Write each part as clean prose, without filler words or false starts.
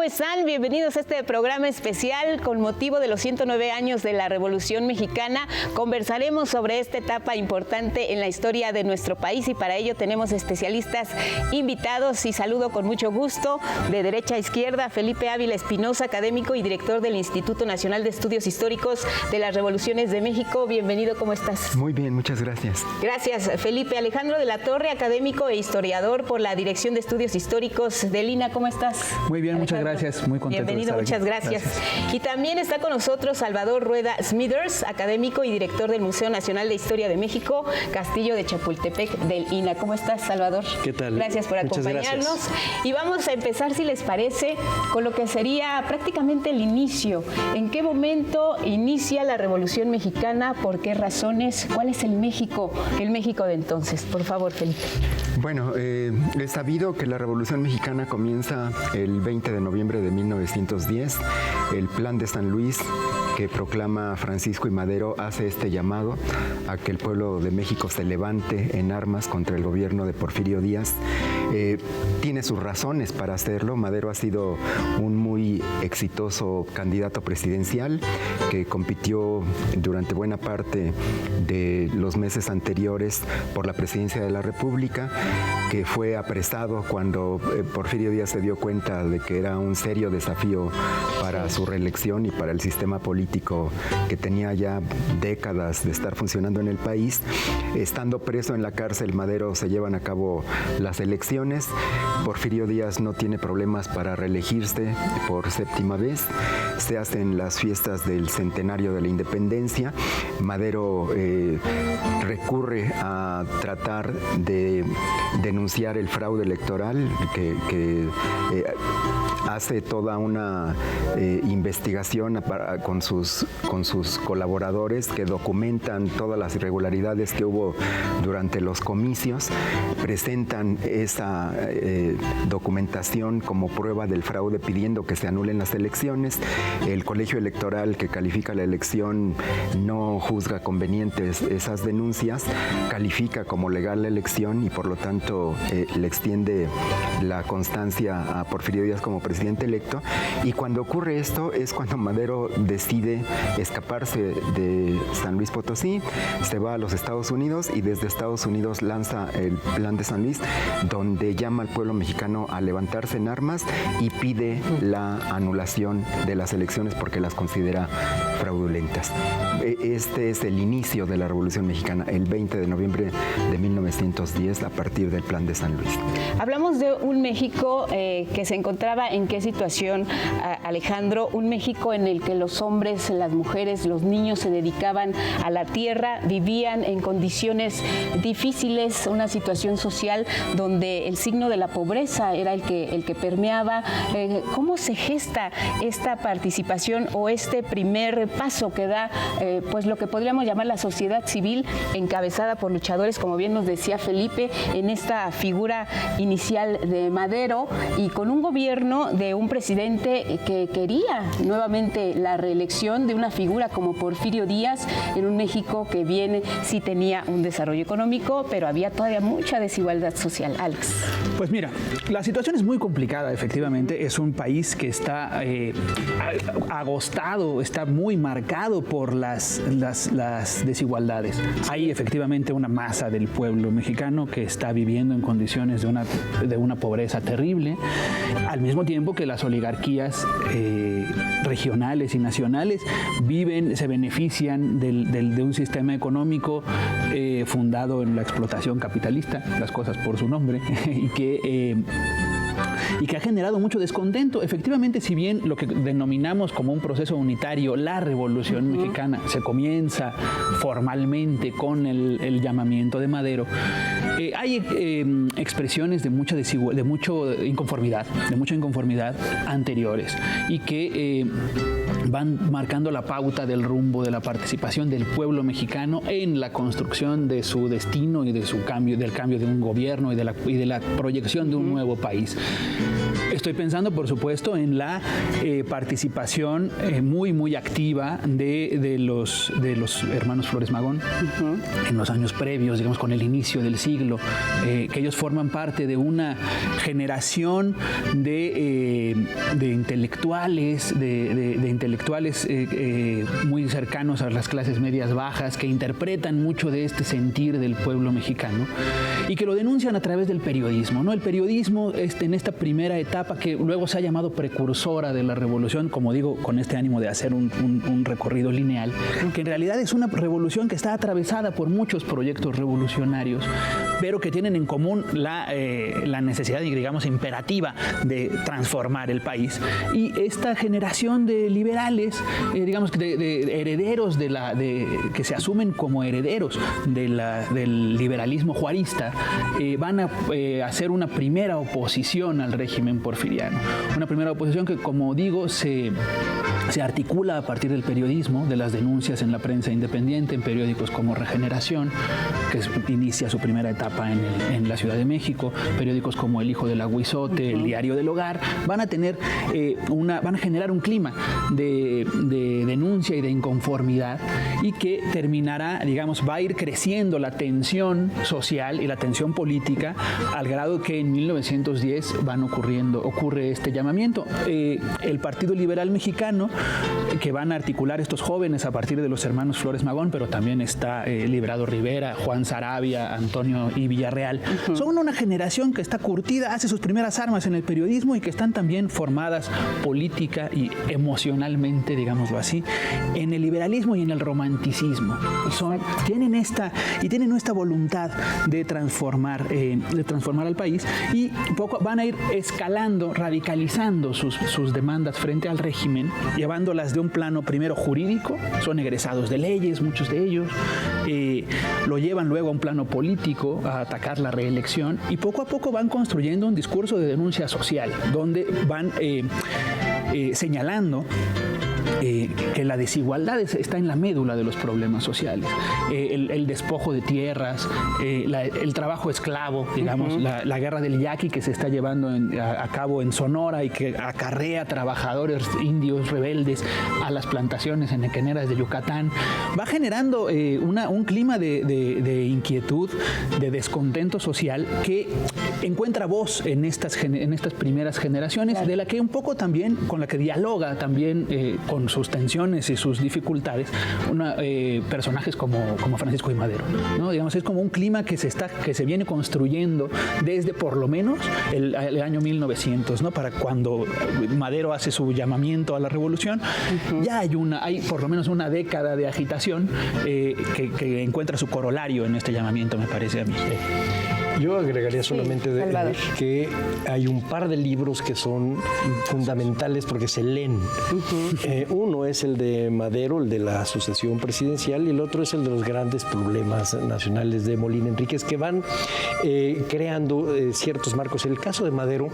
están? Bienvenidos a este programa especial con motivo de los 109 años de la Revolución Mexicana. Conversaremos sobre esta etapa importante en la historia de nuestro país y para ello tenemos especialistas invitados y saludo con mucho gusto de derecha a izquierda Felipe Ávila Espinosa, académico y director del Instituto Nacional de Estudios Históricos de las Revoluciones de México. Bienvenido, ¿cómo estás? Muy bien, muchas gracias. Gracias, Felipe. Alejandro de la Torre, académico e historiador por la Dirección de Estudios Históricos del INAH. ¿Cómo estás? Muy bien, muchas gracias. Muy contento. Bienvenido, de estar muchas aquí. gracias. Y también está con nosotros Salvador Rueda Smithers, académico y director del Museo Nacional de Historia de México, Castillo de Chapultepec del INAH. ¿Cómo estás, Salvador? ¿Qué tal? Gracias por acompañarnos. Gracias. Y vamos a empezar, si les parece, con lo que sería prácticamente el inicio. ¿En qué momento inicia la Revolución Mexicana? ¿Por qué razones? ¿Cuál es el México de entonces? Por favor, Felipe. Bueno, es sabido que la Revolución Mexicana comienza el 20 de noviembre de 1910. El Plan de San Luis, que proclama Francisco I. Madero, hace este llamado a que el pueblo de México se levante en armas contra el gobierno de Porfirio Díaz. Tiene sus razones para hacerlo. Madero ha sido un muy exitoso candidato presidencial que compitió durante buena parte de los meses anteriores por la presidencia de la República, que fue apresado cuando Porfirio Díaz se dio cuenta de que era un serio desafío para su reelección y para el sistema político que tenía ya décadas de estar funcionando en el país. Estando preso en la cárcel, Madero, se llevan a cabo las elecciones. Porfirio Díaz no tiene problemas para reelegirse por séptima vez. Se hacen las fiestas del centenario de la independencia. Madero recurre a tratar de denunciar el fraude electoral que hace toda una investigación con sus colaboradores que documentan todas las irregularidades que hubo durante los comicios, presentan esa documentación como prueba del fraude pidiendo que se anulen las elecciones. El colegio electoral que califica la elección no juzga convenientes esas denuncias, califica como legal la elección y por lo tanto le extiende la constancia a Porfirio Díaz como presidente electo. Y cuando ocurre esto es cuando Madero decide escaparse de San Luis Potosí, se va a los Estados Unidos y desde Estados Unidos lanza el Plan de San Luis, donde llama al pueblo mexicano a levantarse en armas y pide la anulación de las elecciones porque las considera fraudulentas. Este es el inicio de la Revolución Mexicana, el 20 de noviembre de 1910, a partir del Plan de San Luis. Hablamos de un México que se encontraba en qué situación, Alejandro, un México en el que los hombres, las mujeres, los niños se dedicaban a la tierra, vivían en condiciones difíciles, una situación social donde el signo de la pobreza era el que permeaba. ¿Cómo se gesta esta participación o este primer paso que da pues lo que podríamos llamar la sociedad civil encabezada por luchadores, como bien nos decía Felipe, en esta figura inicial de Madero y con un gobierno de un presidente que quería nuevamente la reelección de una figura como Porfirio Díaz en un México que bien sí tenía un desarrollo económico, pero había todavía mucha desigualdad social? Alex. Pues mira, la situación es muy complicada, efectivamente. Es un país que está agostado, está muy marcado por las desigualdades. Hay efectivamente una masa del pueblo mexicano que está viviendo en condiciones de una pobreza terrible, al mismo tiempo que las oligarquías regionales y nacionales se benefician de un sistema económico fundado en la explotación capitalista, las cosas por su nombre, y que ha generado mucho descontento. Efectivamente, si bien lo que denominamos como un proceso unitario, la Revolución Mexicana, se comienza formalmente con el llamamiento de Madero, hay expresiones de mucha inconformidad anteriores y que van marcando la pauta del rumbo de la participación del pueblo mexicano en la construcción de su destino y del cambio de un gobierno y de la proyección de un nuevo país. Estoy pensando, por supuesto, en la participación muy activa de los hermanos Flores Magón en los años previos, digamos, con el inicio del siglo, que ellos forman parte de una generación de intelectuales, de intelectuales muy cercanos a las clases medias bajas, que interpretan mucho de este sentir del pueblo mexicano y que lo denuncian a través del periodismo, ¿no? El periodismo en esta primera etapa, que luego se ha llamado precursora de la revolución, como digo, con este ánimo de hacer un recorrido lineal, que en realidad es una revolución que está atravesada por muchos proyectos revolucionarios, pero que tienen en común la necesidad, digamos, imperativa de transformar el país. Y esta generación de liberales, digamos, de herederos que se asumen como herederos del liberalismo juarista, van a hacer una primera oposición al régimen porfiriano. Una primera oposición que, como digo, se articula a partir del periodismo, de las denuncias en la prensa independiente, en periódicos como Regeneración, que inicia su primera etapa en la Ciudad de México, periódicos como El Hijo del Aguizote, El Diario del Hogar, van a generar un clima de denuncia y de inconformidad, y que terminará, digamos, va a ir creciendo la tensión social y la tensión política, al grado que en 1910 ocurre este llamamiento. El Partido Liberal Mexicano, que van a articular estos jóvenes a partir de los hermanos Flores Magón, pero también está Librado Rivera, Juan Sarabia, Antonio y Villarreal. Son una generación que está curtida, hace sus primeras armas en el periodismo y que están también formadas política y emocionalmente, digámoslo así, en el liberalismo y en el romanticismo. Tienen esta voluntad de transformar al país, y van a ir escalando, radicalizando sus demandas frente al régimen, llevándolas de un plano primero jurídico, son egresados de leyes, muchos de ellos, lo llevan luego a un plano político, a atacar la reelección, y poco a poco van construyendo un discurso de denuncia social, donde van señalando que la desigualdad está en la médula de los problemas sociales. El despojo de tierras, el trabajo esclavo, digamos, la guerra del yaqui que se está llevando a cabo en Sonora y que acarrea trabajadores indios rebeldes a las plantaciones enequeneras de Yucatán, va generando un clima de inquietud, de descontento social, que encuentra voz en estas primeras generaciones, claro, de la que un poco también, con la que dialoga también con sus tensiones y sus dificultades, personajes como Francisco y Madero, ¿no? Digamos, es como un clima que se viene construyendo desde por lo menos el año 1900, ¿no? Para cuando Madero hace su llamamiento a la revolución, ya hay por lo menos una década de agitación que encuentra su corolario en este llamamiento, me parece a mí. Yo agregaría solamente que hay un par de libros que son fundamentales porque se leen. Uno es el de Madero, el de la sucesión presidencial, y el otro es el de los grandes problemas nacionales de Molina Enríquez, que van creando ciertos marcos. El caso de Madero,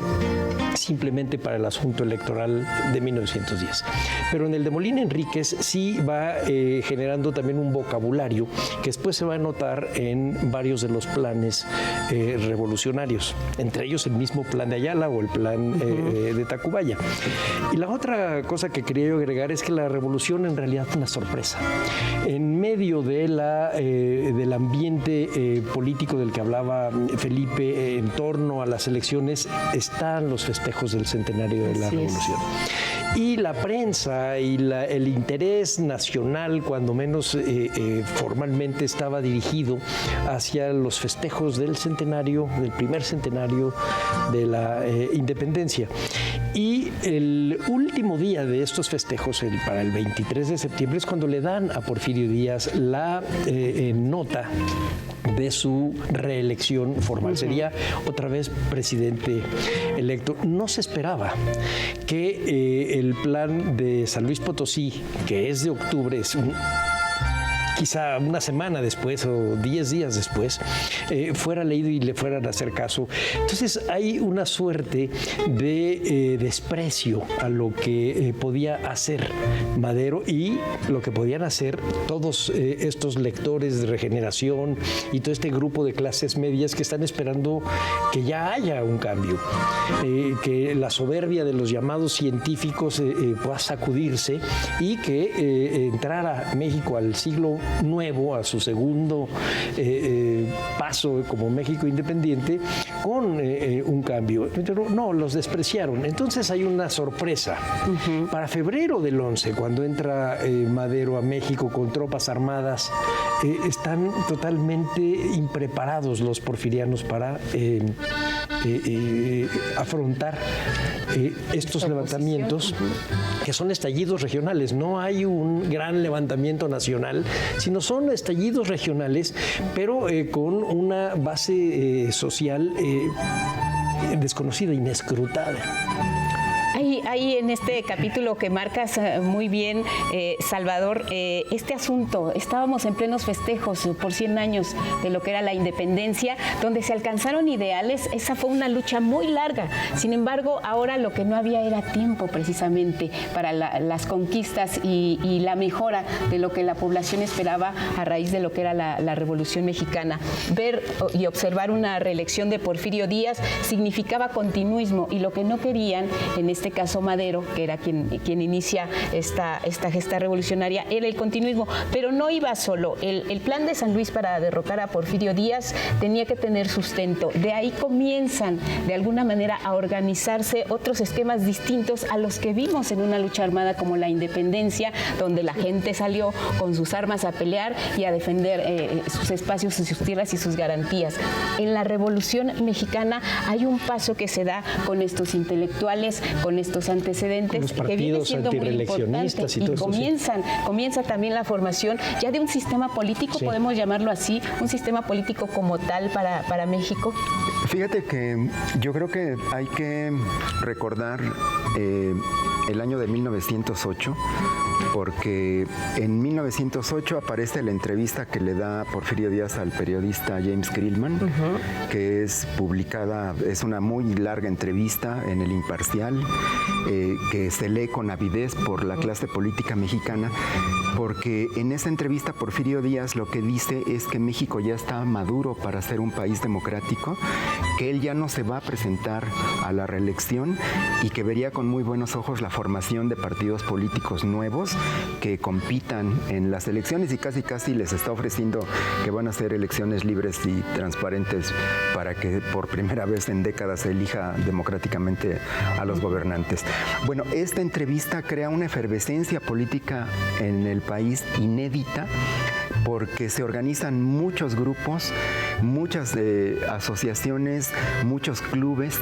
simplemente para el asunto electoral de 1910. Pero en el de Molina Enríquez sí va generando también un vocabulario que después se va a notar en varios de los planes revolucionarios, entre ellos el mismo plan de Ayala o el plan de Tacubaya. Y la otra cosa que quería yo agregar es que la revolución en realidad fue una sorpresa. En medio de del ambiente político del que hablaba Felipe, en torno a las elecciones, están los festejos del centenario de la revolución. Y la prensa y el interés nacional, cuando menos formalmente, estaba dirigido hacia los festejos del primer centenario de la independencia. Y el último día de estos festejos, para el 23 de septiembre, es cuando le dan a Porfirio Díaz la nota de su reelección formal. Sería otra vez presidente electo. No se esperaba que el plan de San Luis Potosí, que es de octubre, es quizá una semana después o 10 días después, fuera leído y le fueran a hacer caso. Entonces hay una suerte de desprecio a lo que podía hacer Madero y lo que podían hacer todos estos lectores de Regeneración y todo este grupo de clases medias que están esperando que ya haya un cambio, que la soberbia de los llamados científicos pueda sacudirse y que entrara México al siglo nuevo, a su segundo paso como México independiente, con un cambio. Pero no, los despreciaron. Entonces hay una sorpresa. Para febrero del 11, cuando entra Madero a México con tropas armadas, están totalmente impreparados los porfirianos para afrontar estos levantamientos que son estallidos regionales. No hay un gran levantamiento nacional, sino son estallidos regionales, pero con una base social desconocida, inescrutada. Hay en este capítulo que marcas muy bien, Salvador, este asunto. Estábamos en plenos festejos por 100 años de lo que era la independencia, donde se alcanzaron ideales. Esa fue una lucha muy larga. Sin embargo, ahora lo que no había era tiempo precisamente para las conquistas y la mejora de lo que la población esperaba a raíz de lo que era la Revolución Mexicana. Ver y observar una reelección de Porfirio Díaz significaba continuismo, y lo que no querían, en este caso Madero, que era quien inicia esta gesta revolucionaria, era el continuismo, pero no iba solo. El plan de San Luis para derrocar a Porfirio Díaz tenía que tener sustento. De ahí comienzan, de alguna manera, a organizarse otros esquemas distintos a los que vimos en una lucha armada como la independencia, donde la gente salió con sus armas a pelear y a defender sus espacios, sus tierras y sus garantías. En la Revolución Mexicana hay un paso que se da con estos intelectuales, con estos antecedentes, que viene siendo muy importante, y comienza también la formación ya de un sistema político, sí, podemos llamarlo así, un sistema político como tal para México. Fíjate que yo creo que hay que recordar el año de 1908, porque en 1908 aparece la entrevista que le da Porfirio Díaz al periodista James Krillman, que es publicada, es una muy larga entrevista en El Imparcial, que se lee con avidez por la clase política mexicana, porque en esa entrevista Porfirio Díaz lo que dice es que México ya está maduro para ser un país democrático, que él ya no se va a presentar a la reelección y que vería con muy buenos ojos la formación de partidos políticos nuevos que compitan en las elecciones, y casi les está ofreciendo que van a ser elecciones libres y transparentes para que por primera vez en décadas se elija democráticamente a los gobernantes. Bueno, esta entrevista crea una efervescencia política en el país inédita, porque se organizan muchos grupos, muchas asociaciones, muchos clubes,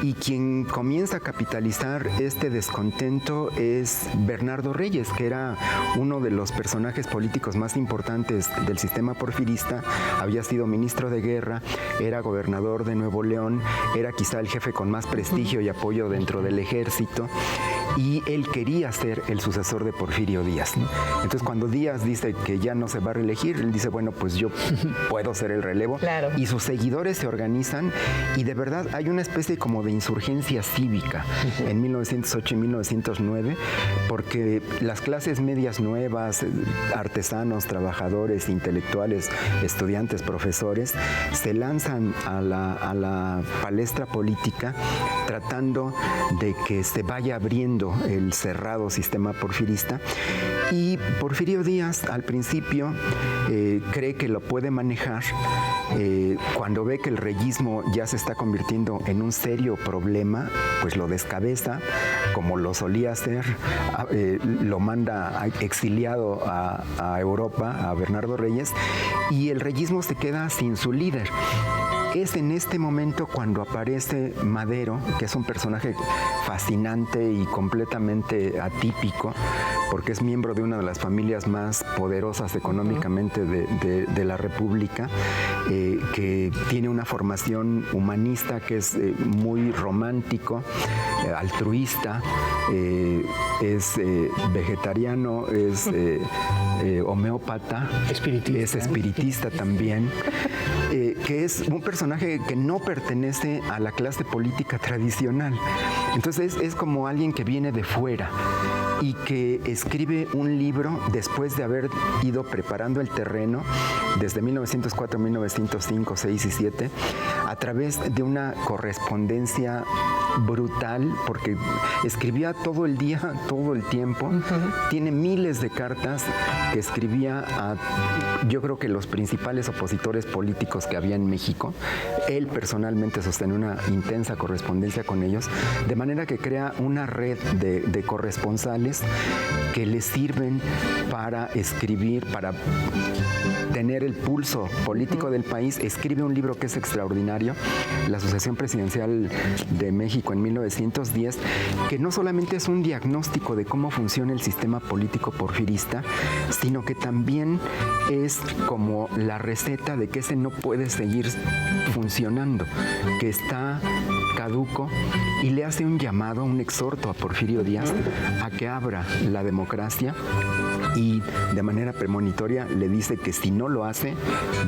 y quien comienza a capitalizar este descontento es Bernardo Reyes, que era uno de los personajes políticos más importantes del sistema porfirista. Había sido ministro de guerra, era gobernador de Nuevo León, era quizá el jefe con más prestigio y apoyo dentro del ejército, y él quería ser el sucesor de Porfirio Díaz, ¿no? Entonces, cuando Díaz dice que ya no se va a reelegir, él dice, bueno, pues yo puedo ser el relevo. Claro. Y sus seguidores se organizan, y de verdad hay una especie como de insurgencia cívica en 1908 y 1909, porque las clases medias nuevas, artesanos, trabajadores, intelectuales, estudiantes, profesores, se lanzan a la palestra política tratando de que se vaya abriendo el cerrado sistema porfirista. Y Porfirio Díaz al principio cree que lo puede manejar. Cuando ve que el reyismo ya se está convirtiendo en un serio problema, pues lo descabeza, como lo solía hacer, lo manda exiliado a Europa, a Bernardo Reyes, y el reyismo se queda sin su líder. es en este momento cuando aparece Madero, que es un personaje fascinante y completamente atípico, porque es miembro de una de las familias más poderosas económicamente de la República, que tiene una formación humanista que es muy romántico, altruista, es vegetariano, es homeópata, es espiritista también, que es un personaje que no pertenece a la clase política tradicional. Entonces es como alguien que viene de fuera y que escribe un libro después de haber ido preparando el terreno desde 1904, 1905, 6 y 7, a través de una correspondencia brutal, porque escribía todo el día, todo el tiempo. Tiene miles de cartas que escribía a, yo creo que los principales opositores políticos que había en México. Él personalmente sostiene una intensa correspondencia con ellos, de manera que crea una red de corresponsales que le sirven para escribir, para tener el pulso político del país. Escribe un libro que es extraordinario, La Sucesión Presidencial de México en 1910, que no solamente es un diagnóstico de cómo funciona el sistema político porfirista, sino que también es como la receta de que ese no puede seguir funcionando, que está caduco, y le hace un llamado, un exhorto a Porfirio Díaz a que abra la democracia, y de manera premonitoria le dice que si no lo hace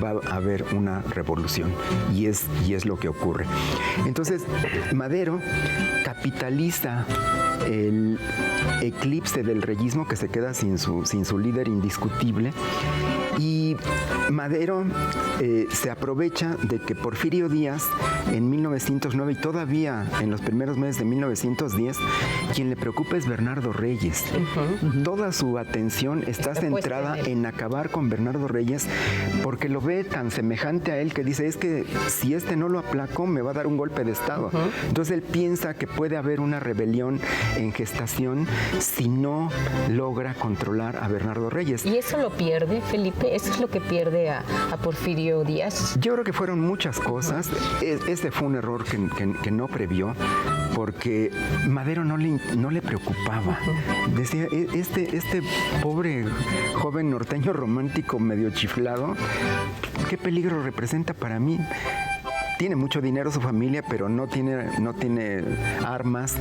va a haber una revolución, y es lo que ocurre. Entonces Madero capitaliza el eclipse del reyismo, que se queda sin su líder indiscutible, y Madero se aprovecha de que Porfirio Díaz en 1909 y todavía en los primeros meses de 1910, quien le preocupa es Bernardo Reyes. Toda su atención está centrada en acabar con Bernardo Reyes, porque lo ve tan semejante a él que dice, es que si este no lo aplaco me va a dar un golpe de estado. Entonces él piensa que puede haber una rebelión en gestación si no logra controlar a Bernardo Reyes. ¿Y eso lo pierde, Felipe? ¿Eso es lo que pierde a Porfirio Díaz? Yo creo que fueron muchas cosas. Este fue un error que no previó, porque Madero no le preocupaba. Decía, este pobre joven norteño romántico medio chiflado, ¿qué peligro representa para mí? Tiene mucho dinero su familia, pero no tiene armas,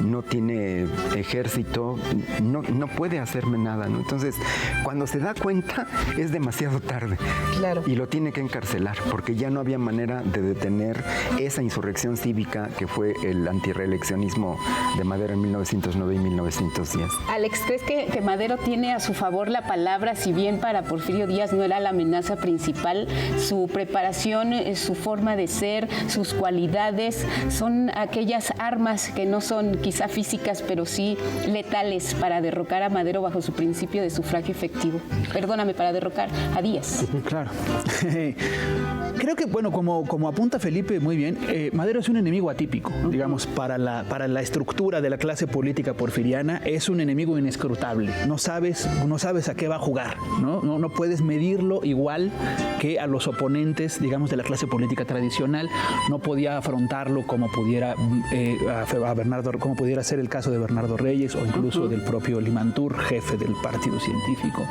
no tiene ejército, no puede hacerme nada, ¿no? Entonces, cuando se da cuenta, es demasiado tarde. Claro. Y lo tiene que encarcelar, porque ya no había manera de detener esa insurrección cívica que fue el antirreeleccionismo de Madero en 1909 y 1910. Alex, ¿crees que Madero tiene a su favor la palabra, si bien para Porfirio Díaz no era la amenaza principal? Su preparación, su forma de ser, sus cualidades, son aquellas armas que no son quizá físicas, pero sí letales para derrocar a Madero bajo su principio de sufragio efectivo. Perdóname, para derrocar a Díaz. Claro. Creo que, bueno, como apunta Felipe muy bien, Madero es un enemigo atípico, digamos, para la estructura de la clase política porfiriana. Es un enemigo inescrutable. No sabes a qué va a jugar, ¿no? No puedes medirlo igual que a los oponentes, digamos, de la clase política tradicional. No podía afrontarlo como pudiera como pudiera ser el caso de Bernardo Reyes o incluso del propio Limantur, jefe del partido científico.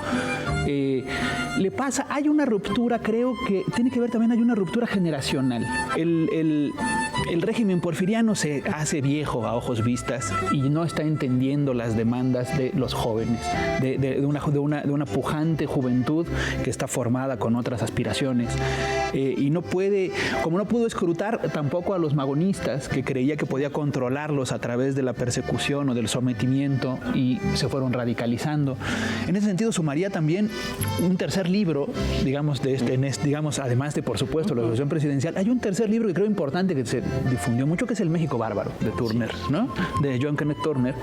Le pasa, hay una ruptura, creo que tiene que ver también, hay una ruptura generacional. El régimen porfiriano se hace viejo a ojos vistas y no está entendiendo las demandas de los jóvenes, de una pujante juventud que está formada con otras aspiraciones, y no puede, como no pudo escrutar tampoco a los magonistas, que creía que podía controlarlos a través de la persecución o del sometimiento, y se fueron radicalizando. En ese sentido sumaría también un tercer libro, digamos, digamos, además de, por supuesto, la Sucesión Presidencial. Hay un tercer libro que creo importante que se difundió mucho, que es El México Bárbaro, de Turner, ¿no? De John Kenneth Turner,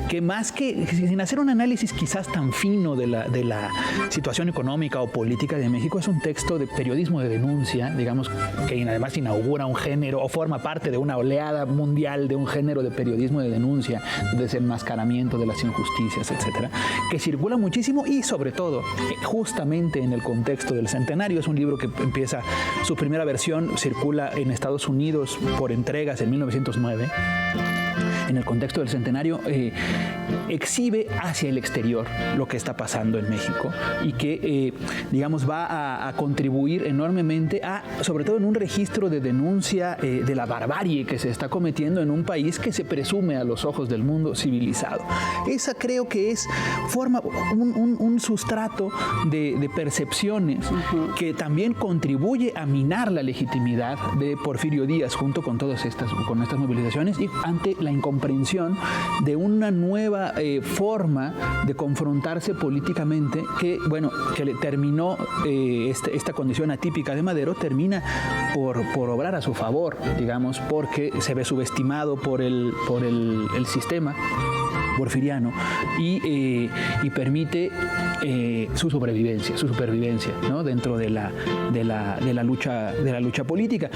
que más que, sin hacer un análisis quizás tan fino de la situación económica o política de México, es un texto de periodismo de denuncia, digamos, que además además inaugura un género o forma parte de una oleada mundial de un género de periodismo de denuncia, de desenmascaramiento de las injusticias, etcétera, que circula muchísimo y sobre todo justamente en el contexto del centenario. Es un libro que empieza, su primera versión circula en Estados Unidos por entregas en 1909. En el contexto del centenario, exhibe hacia el exterior lo que está pasando en México y que, digamos, va a contribuir enormemente sobre todo en un registro de denuncia de la barbarie que se está cometiendo en un país que se presume a los ojos del mundo civilizado. Esa creo que forma un sustrato de percepciones que también contribuye a minar la legitimidad de Porfirio Díaz junto con todas estas movilizaciones y ante la incomprensión de una nueva forma de confrontarse políticamente que le terminó esta condición atípica de Madero, termina por obrar a su favor, digamos, porque se ve subestimado por el sistema porfiriano y permite su supervivencia, ¿no? Dentro de la lucha política.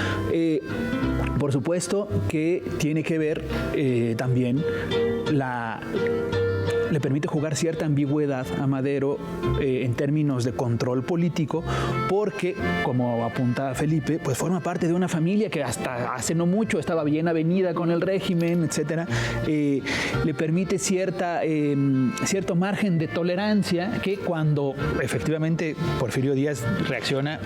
Por supuesto que tiene que ver también le permite jugar cierta ambigüedad a Madero en términos de control político, porque, como apunta Felipe, pues forma parte de una familia que hasta hace no mucho estaba bien avenida con el régimen, etcétera. Le permite cierto margen de tolerancia que cuando efectivamente Porfirio Díaz reacciona,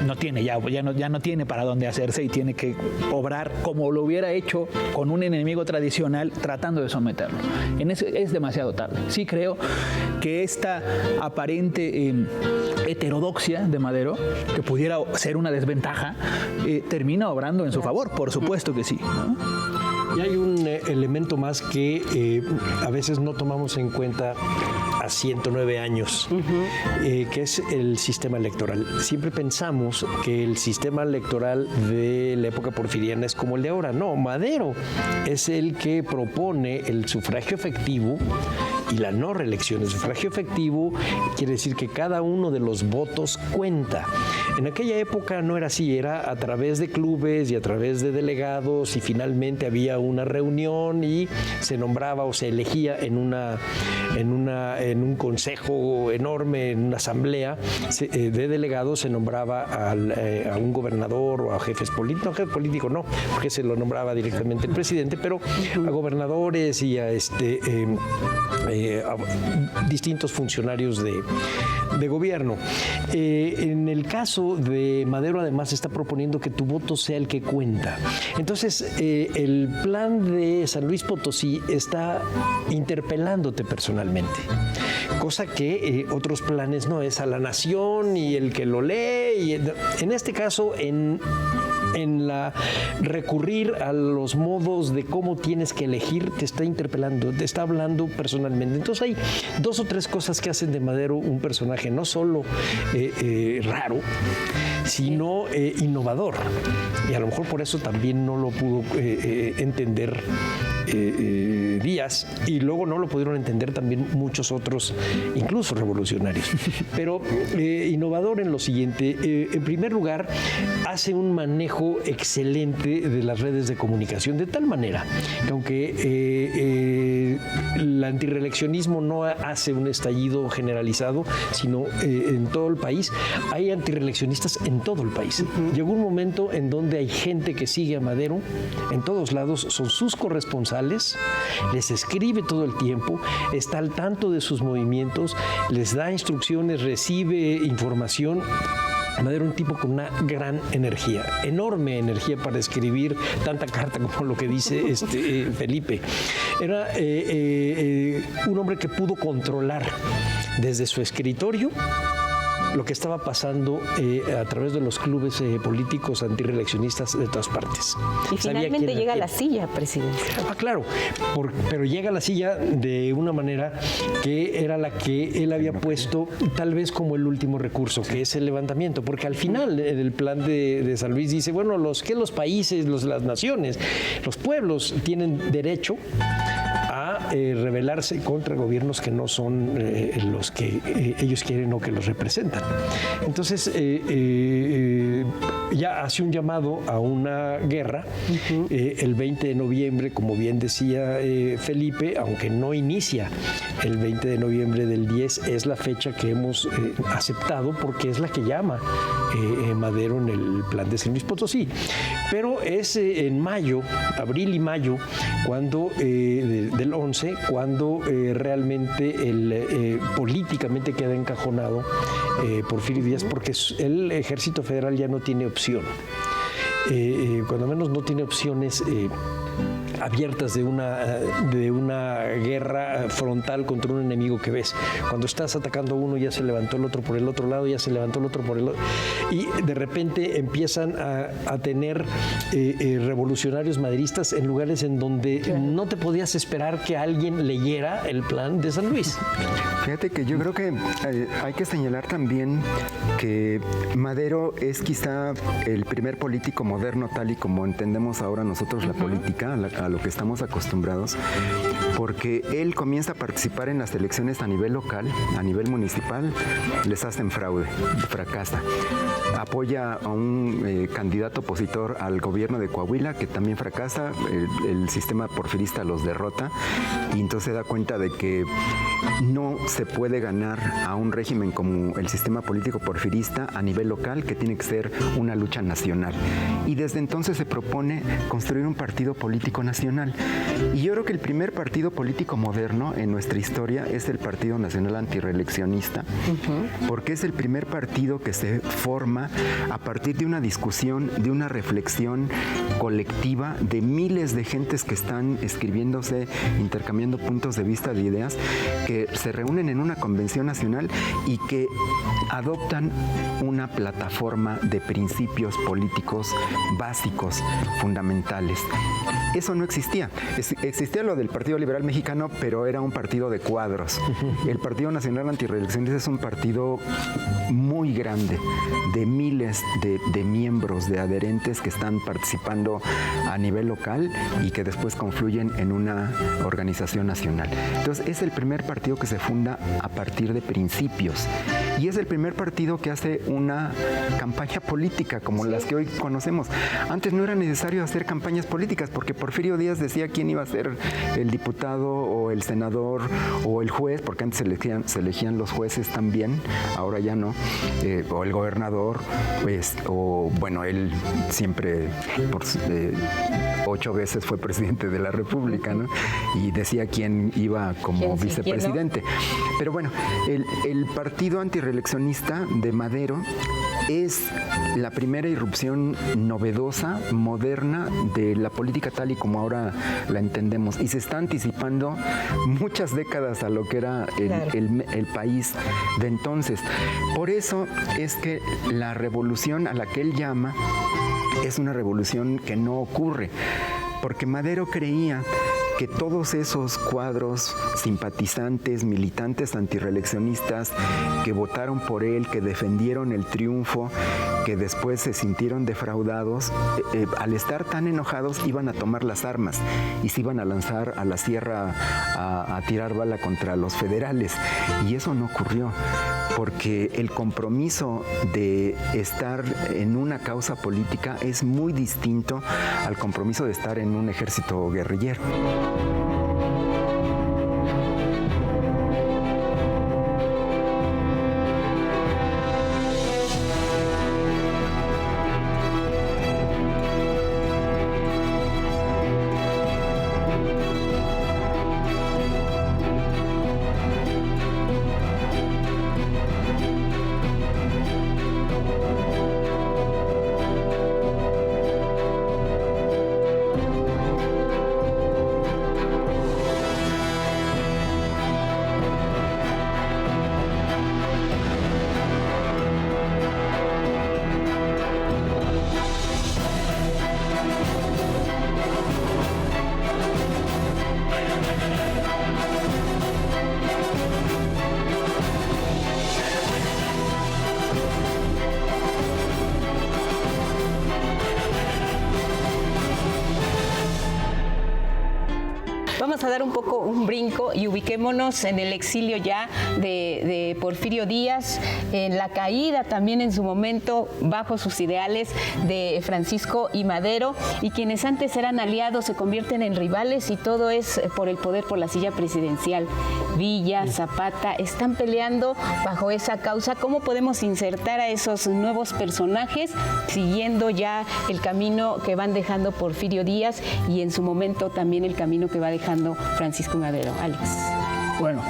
ya no tiene para dónde hacerse y tiene que obrar como lo hubiera hecho con un enemigo tradicional tratando de someterlo. En eso es demasiado tarde. Sí creo que esta aparente heterodoxia de Madero, que pudiera ser una desventaja, termina obrando en su favor, por supuesto que sí, ¿no? Y hay un elemento más que a veces no tomamos en cuenta a 109 años, que es el sistema electoral. Siempre pensamos que el sistema electoral de la época porfiriana es como el de ahora. No, Madero es el que propone el sufragio efectivo y la no reelección. El sufragio efectivo quiere decir que cada uno de los votos cuenta. En aquella época no era así, era a través de clubes y a través de delegados, y finalmente había una reunión y se nombraba o se elegía en un consejo enorme, en una asamblea de delegados, se nombraba a un gobernador o a jefes políticos. No, jefe político no, porque se lo nombraba directamente el presidente, pero a gobernadores y a distintos funcionarios de gobierno. En el caso de Madero, además, está proponiendo que tu voto sea el que cuenta. Entonces, el plan de San Luis Potosí está interpelándote personalmente, cosa que otros planes no, es a la nación y el que lo lee. Y en este caso, en recurrir a los modos de cómo tienes que elegir, te está interpelando, te está hablando personalmente. Entonces hay dos o tres cosas que hacen de Madero un personaje no solo raro, sino innovador. Y a lo mejor por eso también no lo pudo entender Díaz, y luego no lo pudieron entender también muchos otros, incluso revolucionarios. Pero innovador en lo siguiente: en primer lugar, hace un manejo excelente de las redes de comunicación, de tal manera que aunque el antirreeleccionismo no hace un estallido generalizado, sino en todo el país, hay antirreeleccionistas en todo el país. Llegó un momento en donde hay gente que sigue a Madero en todos lados, son sus corresponsales, les escribe todo el tiempo, está al tanto de sus movimientos, les da instrucciones, recibe información. Madero, un tipo con una gran energía, enorme energía para escribir tanta carta como lo que dice Felipe. Era un hombre que pudo controlar desde su escritorio lo que estaba pasando a través de los clubes políticos antirreeleccionistas de todas partes. Y finalmente llega a la silla presidencial. Claro, pero llega a la silla de una manera que era la que él había puesto tal vez como el último recurso, que es el levantamiento, porque al final el plan de San Luis dice, bueno, los países, las naciones, los pueblos tienen derecho a rebelarse contra gobiernos que no son los que ellos quieren o que los representan. Entonces, ya hace un llamado a una guerra el 20 de noviembre, como bien decía Felipe, aunque no inicia el 20 de noviembre del 10, es la fecha que hemos aceptado porque es la que llama Madero en el plan de San Luis Potosí. Pero es en mayo, abril y mayo, cuando del 11, cuando realmente políticamente queda encajonado Porfirio Díaz, porque el Ejército Federal ya no tiene opción. Cuando menos no tiene opciones abiertas de una guerra frontal contra un enemigo que ves. Cuando estás atacando a uno, ya se levantó el otro por el otro lado, ya se levantó el otro por el otro. Y de repente empiezan a tener revolucionarios maderistas en lugares en donde no te podías esperar que alguien leyera el plan de San Luis. Fíjate que yo creo que hay que señalar también que Madero es quizá el primer político moderno tal y como entendemos ahora nosotros la política, a lo que estamos acostumbrados, porque él comienza a participar en las elecciones a nivel local, a nivel municipal, les hacen fraude, fracasa. Apoya a un candidato opositor al gobierno de Coahuila, que también fracasa, el sistema porfirista los derrota, y entonces se da cuenta de que no se puede ganar a un régimen como el sistema político porfirista a nivel local, que tiene que ser una lucha nacional. Y desde entonces se propone construir un partido político nacional. Y yo creo que el primer partido político moderno en nuestra historia es el Partido Nacional Antirreeleccionista, porque es el primer partido que se forma a partir de una discusión, de una reflexión colectiva de miles de gentes que están escribiéndose, intercambiando puntos de vista, de ideas, que se reúnen en una convención nacional y que adoptan una plataforma de principios políticos básicos, fundamentales. Eso no existía. Existía lo del Partido Liberal Mexicano, pero era un partido de cuadros. El Partido Nacional Antirreeleccionista es un partido muy grande, de miles de miembros, de adherentes que están participando a nivel local y que después confluyen en una organización nacional. Entonces, es el primer partido que se funda a partir de principios. Y es el primer partido que hace una campaña política como las que hoy conocemos. Antes no era necesario hacer campañas políticas porque Porfirio Díaz decía quién iba a ser el diputado o el senador o el juez, porque antes se elegían los jueces también, ahora ya no, o el gobernador, pues, o bueno, él siempre 8 veces fue presidente de la República, ¿no? Y decía quién iba como vicepresidente. Pero bueno, el partido antirreeleccionista de Madero es la primera irrupción novedosa, moderna de la política tal y como ahora la entendemos. Y se está anticipando muchas décadas a lo que era el país de entonces. Por eso es que la revolución a la que él llama es una revolución que no ocurre, porque Madero creía que todos esos cuadros simpatizantes, militantes antirreeleccionistas que votaron por él, que defendieron el triunfo, que después se sintieron defraudados, al estar tan enojados iban a tomar las armas y se iban a lanzar a la sierra a tirar bala contra los federales. Y eso no ocurrió, porque el compromiso de estar en una causa política es muy distinto al compromiso de estar en un ejército guerrillero. vamos a dar un brinco y ubiquémonos en el exilio ya de Porfirio Díaz, en la caída también en su momento bajo sus ideales de Francisco y Madero, y quienes antes eran aliados se convierten en rivales y todo es por el poder, por la silla presidencial. Villa, Zapata, están peleando bajo esa causa. ¿Cómo podemos insertar a esos nuevos personajes siguiendo ya el camino que van dejando Porfirio Díaz y en su momento también el camino que va dejando Francisco y Madero? Alex. Bueno,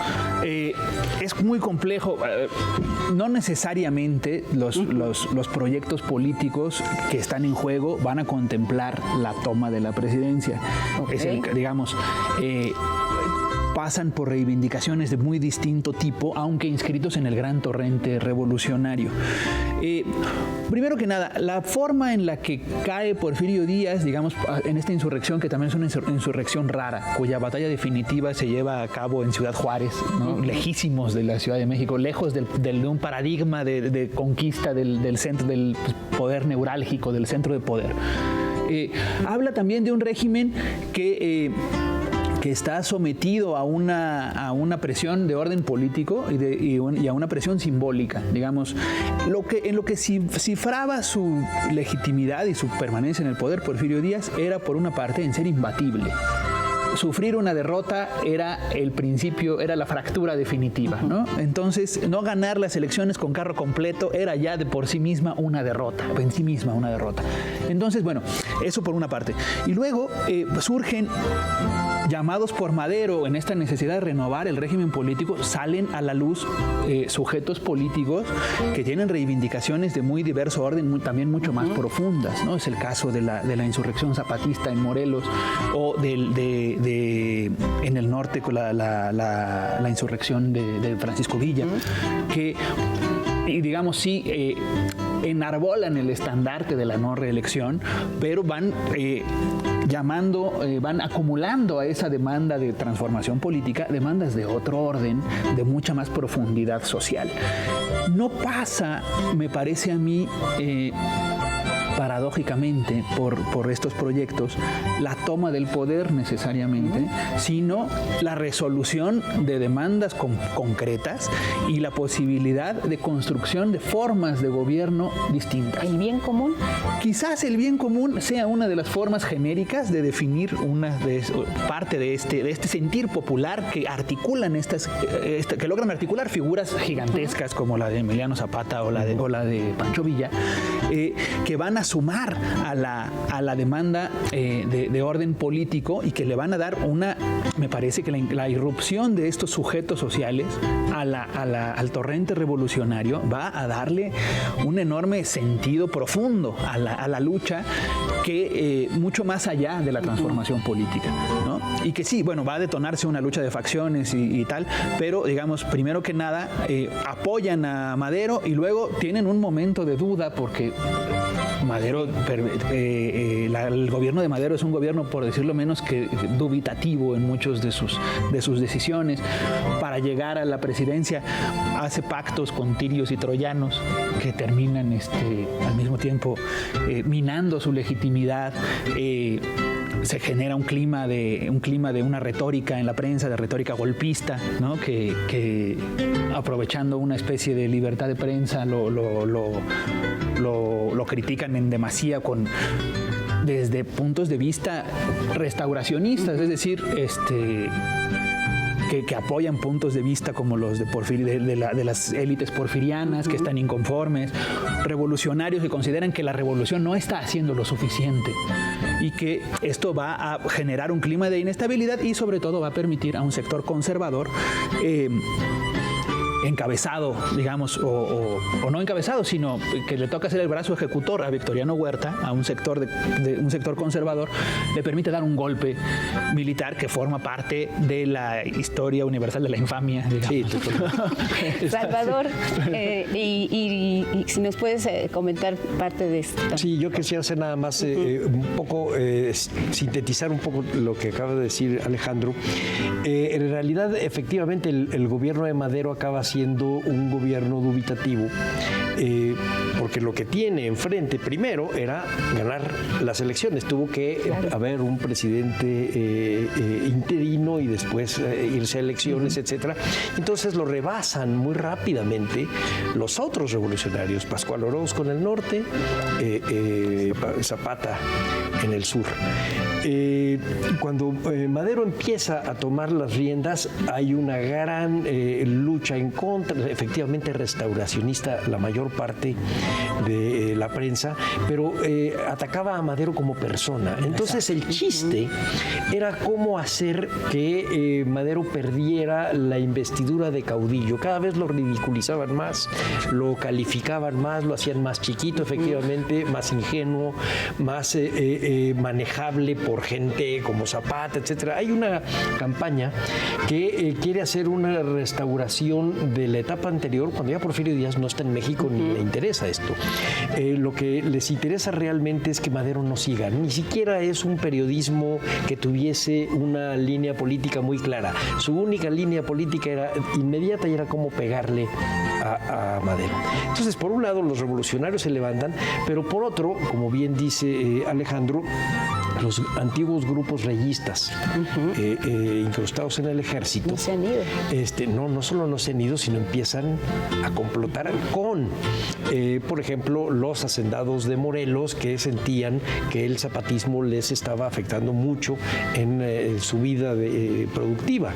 es muy complejo. No necesariamente los proyectos políticos que están en juego van a contemplar la toma de la presidencia. Okay. Pasan por reivindicaciones de muy distinto tipo, aunque inscritos en el gran torrente revolucionario. Primero que nada, la forma en la que cae Porfirio Díaz, digamos, en esta insurrección, que también es una insurrección rara, cuya batalla definitiva se lleva a cabo en Ciudad Juárez, ¿no? Lejísimos de la Ciudad de México, lejos de un paradigma de conquista del centro, del poder neurálgico, del centro de poder. Habla también de un régimen que está sometido a una presión de orden político y a una presión simbólica, digamos. En lo que cifraba su legitimidad y su permanencia en el poder, Porfirio Díaz, era por una parte en ser imbatible. Sufrir una derrota era el principio, era la fractura definitiva, ¿no? Entonces, no ganar las elecciones con carro completo era ya de por sí misma una derrota, Entonces, bueno, eso por una parte. Y luego surgen llamados por Madero en esta necesidad de renovar el régimen político, salen a la luz sujetos políticos que tienen reivindicaciones de muy diverso orden, también mucho más profundas, ¿no? Es el caso de la insurrección zapatista en Morelos o en el norte con la insurrección de Francisco Villa, que, digamos, sí, enarbolan el estandarte de la no reelección, pero van van acumulando a esa demanda de transformación política demandas de otro orden, de mucha más profundidad social. No pasa, me parece a mí, paradójicamente, por estos proyectos, la toma del poder necesariamente, sino la resolución de demandas concretas y la posibilidad de construcción de formas de gobierno distintas. ¿El bien común? Quizás el bien común sea una de las formas genéricas de definir parte de este sentir popular que articulan que logran articular figuras gigantescas como la de Emiliano Zapata o la de Pancho Villa, que van a sumar a la demanda de orden político y que le van a dar me parece que la irrupción de estos sujetos sociales al torrente revolucionario va a darle un enorme sentido profundo a la lucha, que mucho más allá de la transformación política, ¿no? Y que sí, bueno, va a detonarse una lucha de facciones y tal, pero digamos, primero que nada, apoyan a Madero y luego tienen un momento de duda porque Madero, el gobierno de Madero es un gobierno, por decirlo menos, que dubitativo en muchos de sus decisiones. Para llegar a la presidencia hace pactos con tirios y troyanos que terminan al mismo tiempo minando su legitimidad. Se genera un clima de una retórica en la prensa, de retórica golpista, ¿no? que aprovechando una especie de libertad de prensa lo critican en demasía desde puntos de vista restauracionistas, es decir, que apoyan puntos de vista como los de Porfirio, de las élites porfirianas que están inconformes, revolucionarios que consideran que la revolución no está haciendo lo suficiente y que esto va a generar un clima de inestabilidad y sobre todo va a permitir a un sector conservador encabezado, digamos, o no encabezado, sino que le toca ser el brazo ejecutor a Victoriano Huerta, a un sector un sector conservador, le permite dar un golpe militar que forma parte de la historia universal de la infamia, digamos. Sí, Salvador, y si nos puedes comentar parte de esto. Sí, yo quisiera hacer nada más un poco, sintetizar un poco lo que acaba de decir Alejandro. En realidad, efectivamente, el gobierno de Madero acaba siendo un gobierno dubitativo, porque lo que tiene enfrente primero era ganar las elecciones. Tuvo que haber un presidente interino y después irse a elecciones, etcétera. Entonces lo rebasan muy rápidamente los otros revolucionarios, Pascual Orozco en el norte, Zapata en el sur. Cuando Madero empieza a tomar las riendas, hay una gran lucha en contra, efectivamente restauracionista la mayor parte de la prensa, pero atacaba a Madero como persona. Entonces el chiste era cómo hacer que Madero perdiera la investidura de caudillo. Cada vez lo ridiculizaban más, lo calificaban más, lo hacían más chiquito, efectivamente, más ingenuo, más manejable por gente como Zapata, etcétera. Hay una campaña que quiere hacer una restauración de la etapa anterior, cuando ya Porfirio Díaz no está en México ni le interesa esto. Lo que les interesa realmente es que Madero no siga. Ni siquiera es un periodismo que tuviese una línea política muy clara. Su única línea política era inmediata y era cómo pegarle a Madero. Entonces, por un lado, los revolucionarios se levantan, pero por otro, como bien dice Alejandro, los antiguos grupos reyistas incrustados en el ejército no se han ido. No solo no se han ido, sino empiezan a complotar con, por ejemplo, los hacendados de Morelos, que sentían que el zapatismo les estaba afectando mucho en su vida productiva.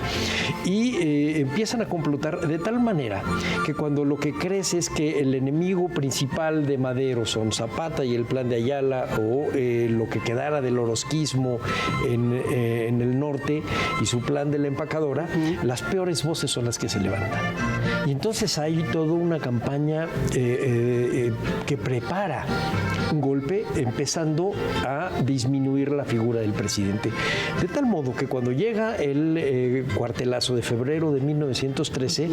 Y empiezan a complotar de tal manera que cuando lo que crees es que el enemigo principal de Madero son Zapata y el plan de Ayala, o lo que quedara del orozquismo en el norte y su plan de la empacadora, las peores voces son las que se levantan. Y entonces hay toda una campaña que prepara un golpe, empezando a disminuir la figura del presidente. De tal modo que cuando llega el cuartelazo de febrero de 1913,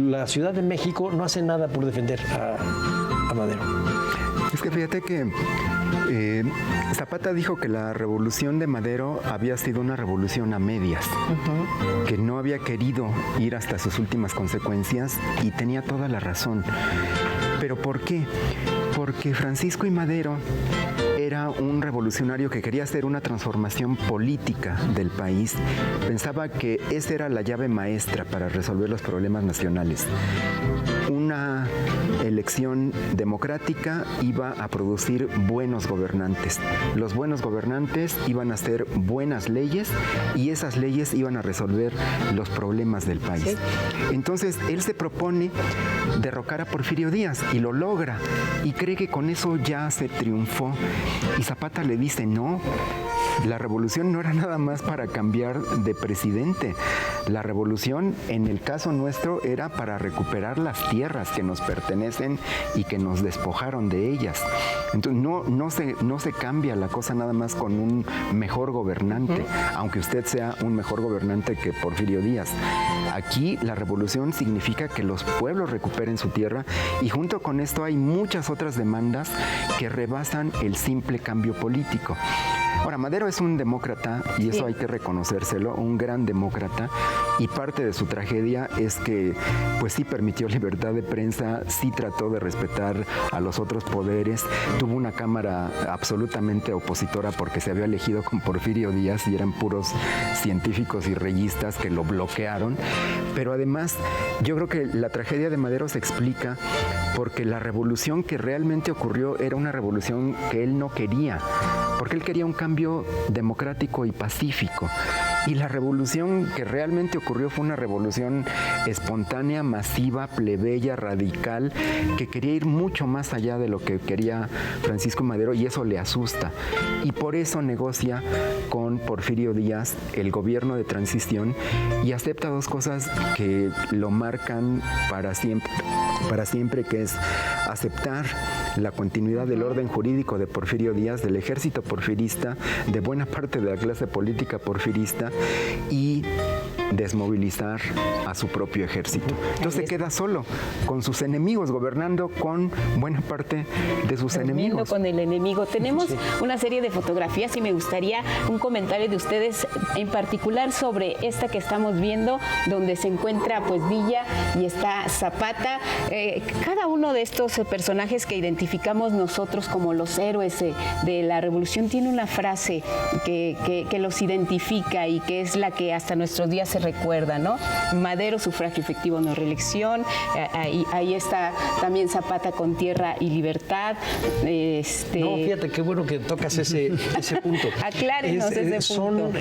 la Ciudad de México no hace nada por defender a Madero. Es que fíjate que Zapata dijo que la revolución de Madero había sido una revolución a medias, que no había querido ir hasta sus últimas consecuencias, y tenía toda la razón. ¿Pero por qué? Porque Francisco I. Madero era un revolucionario que quería hacer una transformación política del país. Pensaba que esa era la llave maestra para resolver los problemas nacionales. Una elección democrática iba a producir buenos gobernantes. Los buenos gobernantes iban a hacer buenas leyes y esas leyes iban a resolver los problemas del país. Sí. Entonces, él se propone derrocar a Porfirio Díaz y lo logra y cree que con eso ya se triunfó. Y Zapata le dice, no, la revolución no era nada más para cambiar de presidente. La revolución, en el caso nuestro, era para recuperar las tierras que nos pertenecen y que nos despojaron de ellas. Entonces, no se cambia la cosa nada más con un mejor gobernante, aunque usted sea un mejor gobernante que Porfirio Díaz. Aquí la revolución significa que los pueblos recuperen su tierra, y junto con esto hay muchas otras demandas que rebasan el simple cambio político. Ahora, Madero es un demócrata, y eso hay que reconocérselo, un gran demócrata, y parte de su tragedia es que pues sí permitió libertad de prensa, sí trató de respetar a los otros poderes, tuvo una cámara absolutamente opositora porque se había elegido con Porfirio Díaz y eran puros científicos y reyistas que lo bloquearon, pero además yo creo que la tragedia de Madero se explica porque la revolución que realmente ocurrió era una revolución que él no quería, porque él quería un cambio democrático y pacífico. Y la revolución que realmente ocurrió fue una revolución espontánea, masiva, plebeya, radical, que quería ir mucho más allá de lo que quería Francisco Madero, y eso le asusta. Y por eso negocia con Porfirio Díaz el gobierno de transición y acepta dos cosas que lo marcan para siempre, que es aceptar la continuidad del orden jurídico de Porfirio Díaz, del ejército porfirista, de buena parte de la clase política porfirista, y desmovilizar a su propio ejército. Entonces se queda solo, con sus enemigos, gobernando con buena parte de sus enemigos. Con el enemigo. Tenemos una serie de fotografías y me gustaría un comentario de ustedes, en particular sobre esta que estamos viendo, donde se encuentra pues Villa y está Zapata. Cada uno de estos personajes que identificamos nosotros como los héroes de la revolución tiene una frase que los identifica y que es la que hasta nuestros días se recuerda, ¿no? Madero, sufragio efectivo, no reelección. Ahí está también Zapata con tierra y libertad. No, fíjate, qué bueno que tocas ese punto. Aclárenos ese punto. Son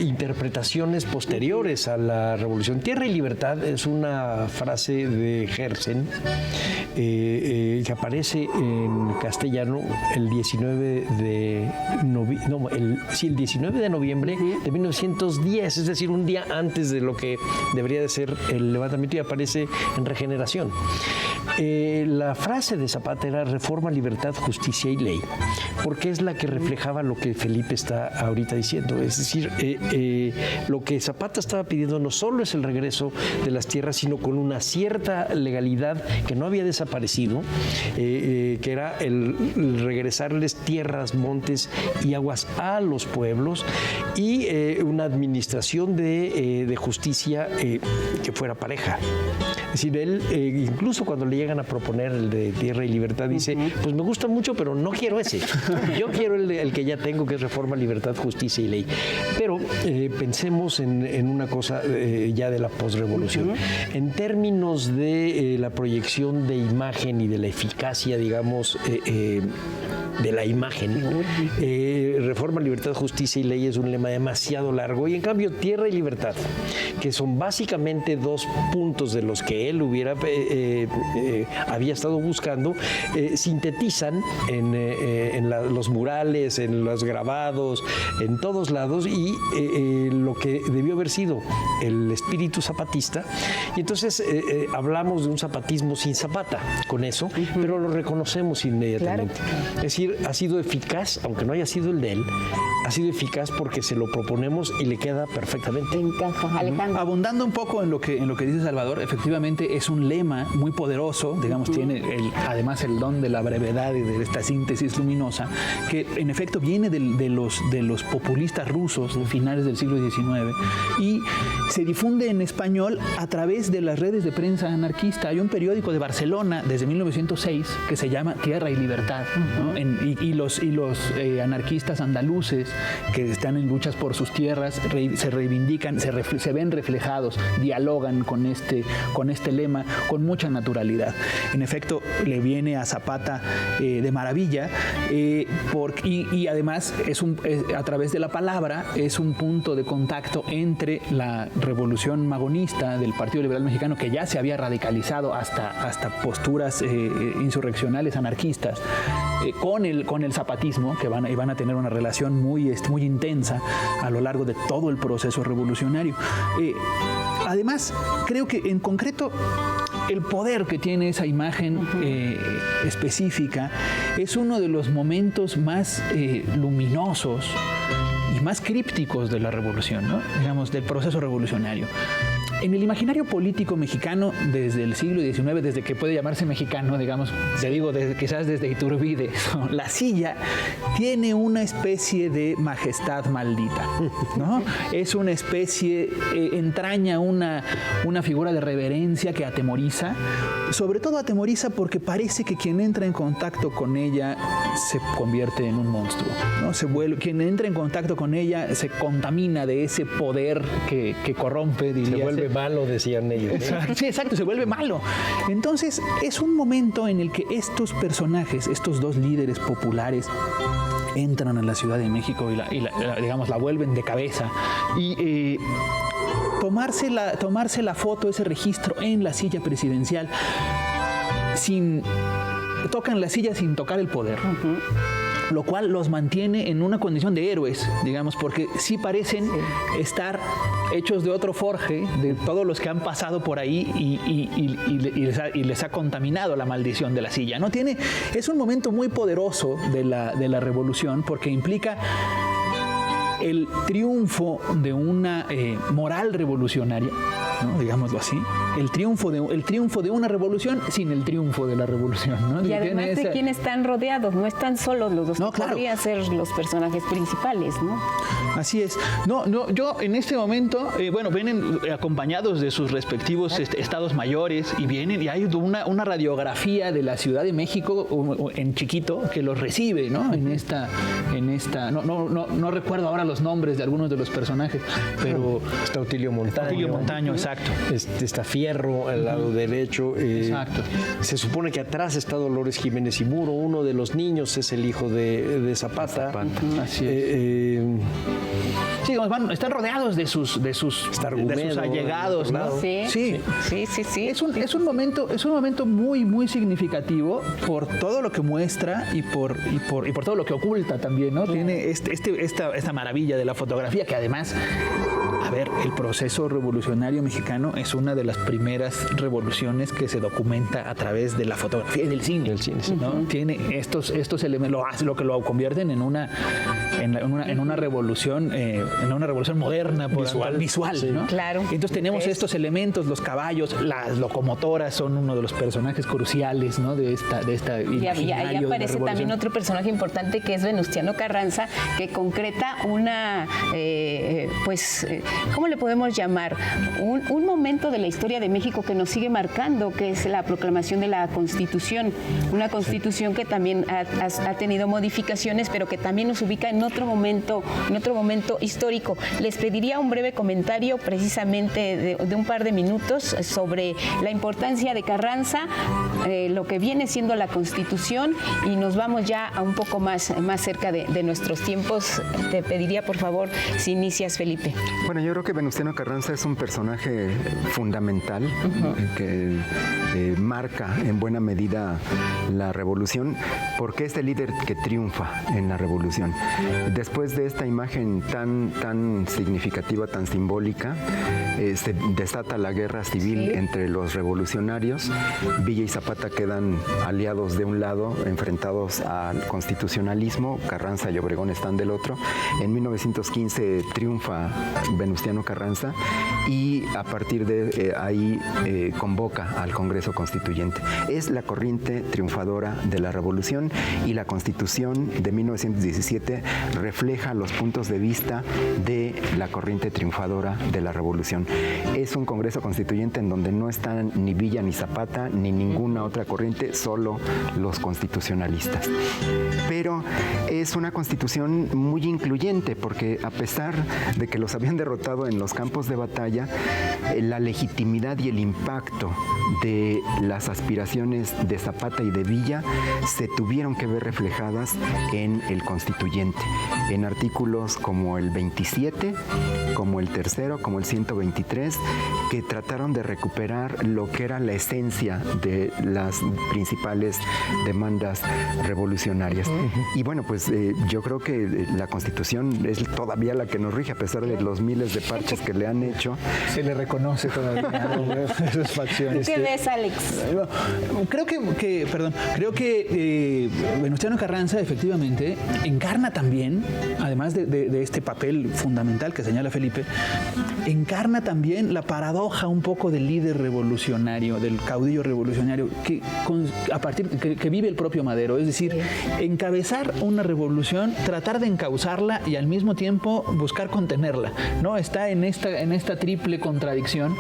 interpretaciones posteriores a la revolución. Tierra y libertad es una frase de Herzen que aparece en castellano el 19 de noviembre de 1910, es decir, un día antes de lo que debería de ser el levantamiento, y aparece en Regeneración. La frase de Zapata era reforma, libertad, justicia y ley, porque es la que reflejaba lo que Felipe está ahorita diciendo. Es decir, lo que Zapata estaba pidiendo no solo es el regreso de las tierras, sino con una cierta legalidad que no había desaparecido, que era el regresarles tierras, montes y aguas a los pueblos, y una administración de justicia que fuera pareja. Es decir, él, incluso cuando le llegan a proponer el de tierra y libertad, dice, pues me gusta mucho, pero no quiero ese. Yo quiero el que ya tengo, que es reforma, libertad, justicia y ley. Pero pensemos en una cosa ya de la posrevolución. En términos de la proyección de imagen y de la eficacia, digamos, de la imagen, reforma, libertad, justicia y ley es un lema demasiado largo, y en cambio tierra y libertad, que son básicamente dos puntos de los que él había estado buscando, sintetizan en los murales, en los grabados, en todos lados, y lo que debió haber sido el espíritu zapatista. Y entonces hablamos de un zapatismo sin Zapata con eso, pero lo reconocemos inmediatamente. Claro. Es decir, ha sido eficaz, aunque no haya sido el de él, ha sido eficaz porque se lo proponemos y le queda perfectamente. Encaja, Alejandro. Abundando un poco en lo que dice Salvador, efectivamente es un lema muy poderoso, digamos, tiene además el don de la brevedad y de esta síntesis luminosa, que en efecto viene de los populistas rusos de finales del siglo XIX y se difunde en español a través de las redes de prensa anarquista. Hay un periódico de Barcelona desde 1906 que se llama Tierra y Libertad, ¿no? Y los anarquistas andaluces que están en luchas por sus tierras se reivindican, se ven reflejados, dialogan con este lema con mucha naturalidad. En efecto, le viene a Zapata de maravilla, y además a través de la palabra es un punto de contacto entre la revolución magonista del Partido Liberal Mexicano, que ya se había radicalizado hasta posturas insurreccionales anarquistas, con el zapatismo, que van a tener una relación muy intensa a lo largo de todo el proceso revolucionario. Además, creo que en concreto el poder que tiene esa imagen específica es uno de los momentos más luminosos y más crípticos de la revolución, ¿no? Digamos, del proceso revolucionario. En el imaginario político mexicano desde el siglo XIX, desde que puede llamarse mexicano, digamos, te digo, quizás desde Iturbide, la silla tiene una especie de majestad maldita, ¿no? Es una especie, entraña una figura de reverencia que atemoriza, sobre todo atemoriza porque parece que quien entra en contacto con ella se convierte en un monstruo, ¿no? Quien entra en contacto con ella se contamina de ese poder que corrompe, diría. Se vuelve malo, decían ellos. Exacto, sí, exacto, se vuelve malo. Entonces, es un momento en el que estos personajes, estos dos líderes populares, entran a la Ciudad de México y la vuelven de cabeza. Y tomarse la foto, ese registro en la silla presidencial, tocan la silla sin tocar el poder. Lo cual los mantiene en una condición de héroes, digamos, porque sí parecen estar hechos de otro forje, de todos los que han pasado por ahí y les ha contaminado la maldición de la silla, ¿no? Es un momento muy poderoso de la revolución, porque implica el triunfo de una moral revolucionaria, ¿no? Digámoslo así, el triunfo de una revolución sin el triunfo de la revolución, ¿no? Y además de quién están rodeados, no están solos los dos, claro. Podrían ser los personajes principales, ¿no? Así es. Yo en este momento, vienen acompañados de sus respectivos estados mayores y hay una radiografía de la Ciudad de México en chiquito que los recibe, ¿no? En esta, no recuerdo ahora los nombres de algunos de los personajes, pero está Otilio Montaño. Otilio Montaño, exacto. Está Fierro al lado derecho. Exacto. Se supone que atrás está Dolores Jiménez y Muro. Uno de los niños es el hijo de Zapata. Así es. Sí, están rodeados de sus allegados, ¿no? Sí. Es un momento muy, muy significativo por todo lo que muestra y por todo lo que oculta también, ¿no? Tiene esta maravilla de la fotografía que además, el proceso revolucionario mexicano es una de las primeras revoluciones que se documenta a través de la fotografía y del cine. ¿No? Tiene estos elementos, lo que lo convierten en una revolución moderna, visual, ¿no? Claro. Entonces tenemos estos elementos, los caballos, las locomotoras son uno de los personajes cruciales, ¿no? de esta y ahí aparece también otro personaje importante que es Venustiano Carranza, que concreta una ¿cómo le podemos llamar? Un momento de la historia de México que nos sigue marcando, que es la proclamación de la Constitución. Una Constitución que también ha tenido modificaciones, pero que también nos ubica en otro momento histórico. Les pediría un breve comentario precisamente de un par de minutos sobre la importancia de Carranza, lo que viene siendo la Constitución, y nos vamos ya a un poco más cerca de nuestros tiempos. Te pediría, por favor, si inicias, Felipe. Bueno, yo creo que Venustiano Carranza es un personaje fundamental que marca en buena medida la revolución, porque es el líder que triunfa en la revolución. Después de esta imagen tan significativa, tan simbólica, se desata la guerra civil entre los revolucionarios. Villa y Zapata quedan aliados de un lado, enfrentados al constitucionalismo. Carranza y Obregón están del otro. En 1915 triunfa Venustiano Carranza y a partir de ahí convoca al Congreso Constituyente. Es la corriente triunfadora de la revolución, y la Constitución de 1917 refleja los puntos de vista de la corriente triunfadora de la revolución. Es un Congreso Constituyente en donde no están ni Villa ni Zapata ni ninguna otra corriente, solo los constitucionalistas. Pero es una Constitución muy incluyente, porque a pesar de que los habían derrotado en los campos de batalla, la legitimidad y el impacto de las aspiraciones de Zapata y de Villa se tuvieron que ver reflejadas en el Constituyente, en artículos como el 27, como el 3º, como el 123, que trataron de recuperar lo que era la esencia de las principales demandas revolucionarias. Y bueno, pues yo creo que la Constitución es todavía la que nos rige, a pesar de los miles de parches que le han hecho. Se le reconoce todavía esas facciones. ¿Qué ves, Alex? Creo que Venustiano Carranza efectivamente encarna también, además de este papel fundamental que señala Felipe, encarna también la paradoja un poco del líder revolucionario, del caudillo revolucionario, que vive el propio Madero. Es decir, encabezar una revolución, tratar de encauzarla y al mismo tiempo buscar contenerla, ¿no? Está en esta triple contradicción,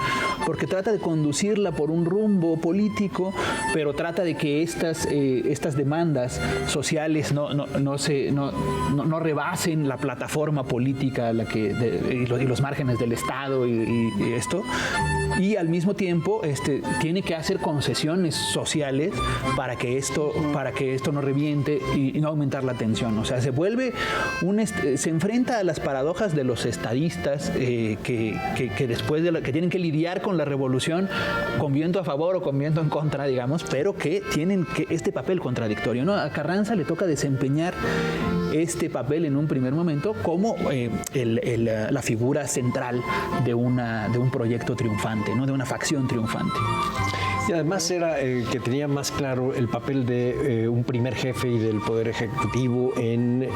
porque trata de conducirla por un rumbo político, pero trata de que estas demandas sociales no rebasen la plataforma política y los márgenes del Estado y esto, y al mismo tiempo tiene que hacer concesiones sociales para que esto no reviente y no aumentar la tensión. O sea, se enfrenta a las paradojas de los estadistas que después que tienen que lidiar con la revolución con viento a favor o con viento en contra, digamos, pero que tienen este papel contradictorio, ¿no? A Carranza le toca desempeñar este papel en un primer momento como la figura central de un proyecto triunfante, ¿no? De una facción triunfante. Y además era que tenía más claro el papel de un primer jefe y del Poder Ejecutivo en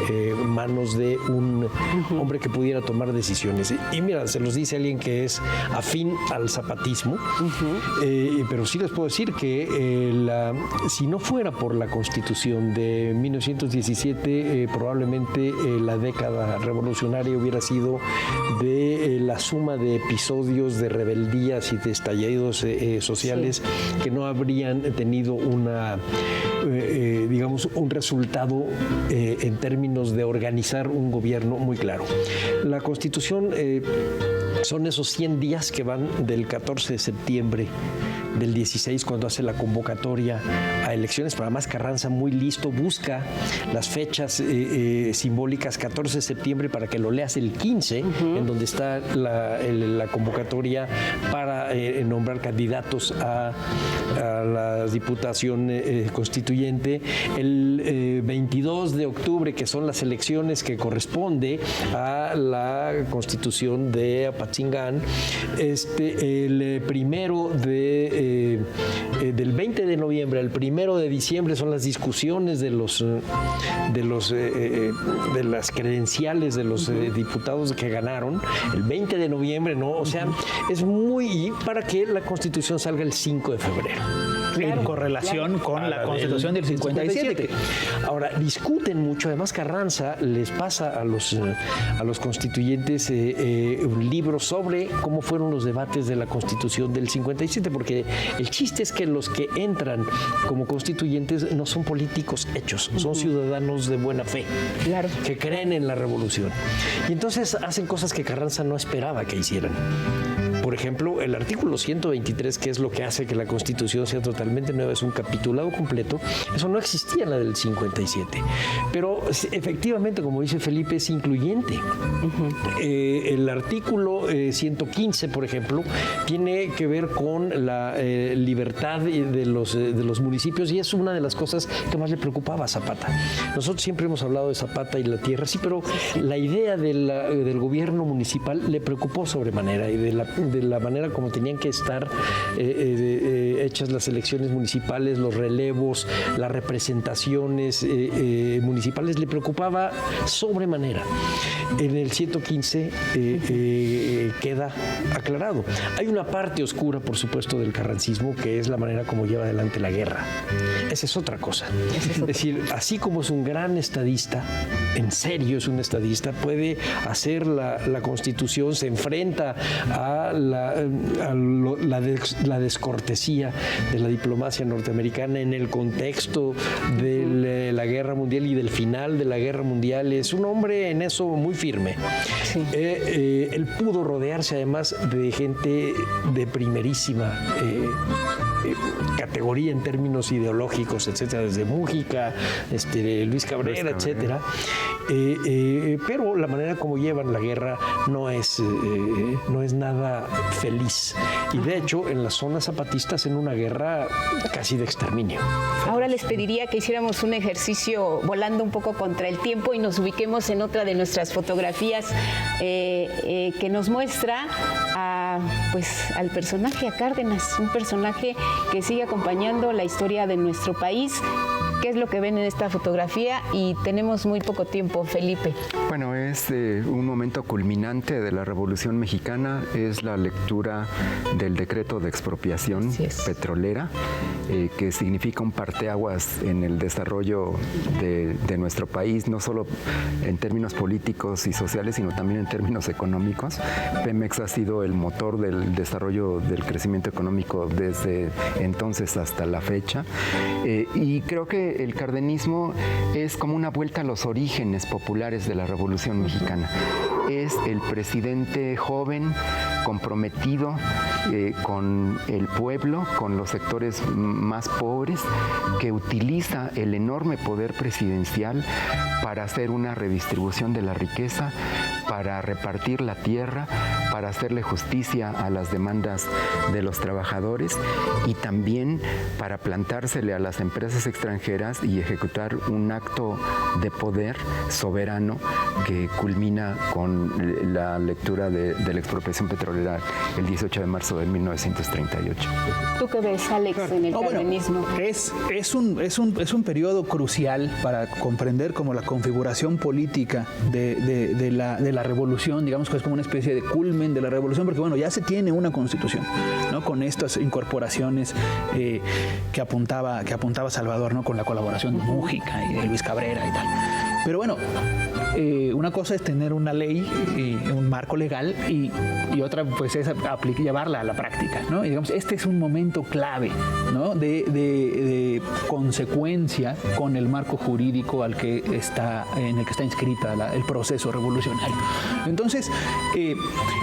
manos de un hombre que pudiera tomar decisiones. Y mira, se los dice alguien que es afín al zapatismo, pero sí les puedo decir que si no fuera por la Constitución de 1917, probablemente la década revolucionaria hubiera sido de la suma de episodios de rebeldías y de estallidos sociales que no habrían tenido digamos, un resultado en términos de organizar un gobierno muy claro. La Constitución son esos 100 días que van del 14 de septiembre del 16, cuando hace la convocatoria a elecciones, pero además Carranza, muy listo, busca las fechas simbólicas, 14 de septiembre, para que lo leas el 15, en donde está la convocatoria para nombrar candidatos a la Diputación Constituyente. El 22 de octubre, que son las elecciones que corresponde a la Constitución de Apatzingán, el primero del 20 de noviembre al 1 de diciembre son las discusiones de las credenciales de los diputados que ganaron. El 20 de noviembre, ¿no? O sea, es muy para que la Constitución salga el 5 de febrero. En correlación con la Constitución del 57. Ahora, discuten mucho. Además, Carranza les pasa a los constituyentes libros sobre cómo fueron los debates de la Constitución del 57, porque el chiste es que los que entran como constituyentes no son políticos hechos, son ciudadanos de buena fe, que creen en la revolución. Y entonces hacen cosas que Carranza no esperaba que hicieran. Por ejemplo, el artículo 123, que es lo que hace que la Constitución sea totalmente nueva, es un capitulado completo. Eso no existía en la del 57. Pero efectivamente, como dice Felipe, es incluyente. El artículo 115, por ejemplo, tiene que ver con la libertad de los municipios, y es una de las cosas que más le preocupaba a Zapata. Nosotros siempre hemos hablado de Zapata y la tierra, sí, pero la idea del gobierno municipal le preocupó sobremanera, y de la manera como tenían que estar hechas las elecciones municipales, los relevos, las representaciones municipales, le preocupaba sobremanera. En el 115 queda aclarado. Hay una parte oscura, por supuesto, del carrancismo, que es la manera como lleva adelante la guerra. Esa es otra cosa. Es decir, así como es un gran estadista, en serio es un estadista, puede hacer la Constitución, se enfrenta a la descortesía de la diplomacia norteamericana en el contexto de la guerra mundial y del final de la guerra mundial. Es un hombre en eso muy firme. Sí. Él pudo rodearse además de gente de primerísima categoría en términos ideológicos, etcétera, desde Mújica, Luis Cabrera, etcétera. Pero la manera como llevan la guerra no es nada feliz. Y de hecho, en las zonas zapatistas, en una guerra casi de exterminio. Ahora les pediría que hiciéramos un ejercicio volando un poco contra el tiempo y nos ubiquemos en otra de nuestras fotografías que nos muestra al personaje, a Cárdenas, un personaje que sigue acompañando la historia de nuestro país. ¿Qué es lo que ven en esta fotografía? Y tenemos muy poco tiempo, Felipe. Bueno, es un momento culminante de la Revolución Mexicana, es la lectura del decreto de expropiación petrolera, que significa un parteaguas en el desarrollo de nuestro país, no solo en términos políticos y sociales, sino también en términos económicos. Pemex ha sido el motor del desarrollo del crecimiento económico desde entonces hasta la fecha, y creo que el cardenismo es como una vuelta a los orígenes populares de la Revolución Mexicana. Es el presidente joven, comprometido con el pueblo, con los sectores más pobres, que utiliza el enorme poder presidencial para hacer una redistribución de la riqueza, para repartir la tierra, para hacerle justicia a las demandas de los trabajadores y también para plantársele a las empresas extranjeras y ejecutar un acto de poder soberano que culmina con la lectura de la expropiación petrolera el 18 de marzo de 1938. ¿Tú qué ves, Alex, en el cardenismo? Es un periodo crucial para comprender como la configuración política de la revolución, digamos que es como una especie de culmen de la revolución, porque bueno, ya se tiene una constitución, ¿no? Con estas incorporaciones que apuntaba Salvador, ¿no? Con la colaboración de Mújica y de Luis Cabrera y tal. Pero bueno, una cosa es tener una ley, un marco legal, y otra pues es llevarla a la práctica, ¿no? Y digamos, este es un momento clave, ¿no? de consecuencia con el marco jurídico en el que está inscrita el proceso revolucionario. Entonces,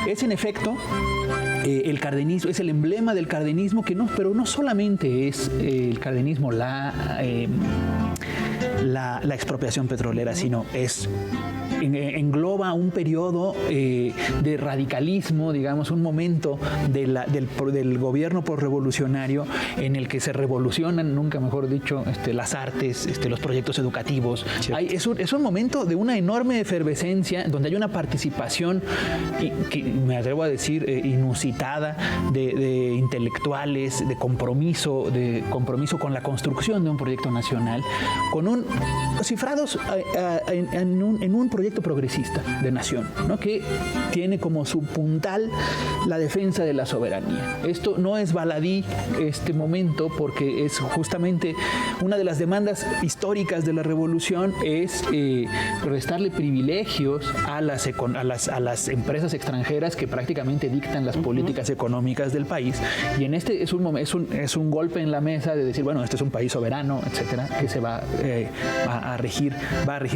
es en efecto el cardenismo, es el emblema del cardenismo, pero no solamente es el cardenismo la expropiación petrolera, sino engloba un periodo de radicalismo, digamos, un momento del gobierno posrevolucionario en el que se revolucionan, nunca mejor dicho, las artes, los proyectos educativos. Es un momento de una enorme efervescencia, donde hay una participación, que me atrevo a decir, inusitada, de intelectuales, de compromiso con la construcción de un proyecto nacional, cifrados en un proyecto progresista de nación, ¿no? Que tiene como su puntal la defensa de la soberanía. Esto no es baladí este momento, porque es justamente una de las demandas históricas de la revolución, es restarle privilegios a las empresas extranjeras que prácticamente dictan las políticas económicas del país, y en este es un golpe en la mesa de decir, bueno, este es un país soberano, etcétera, que se va a regir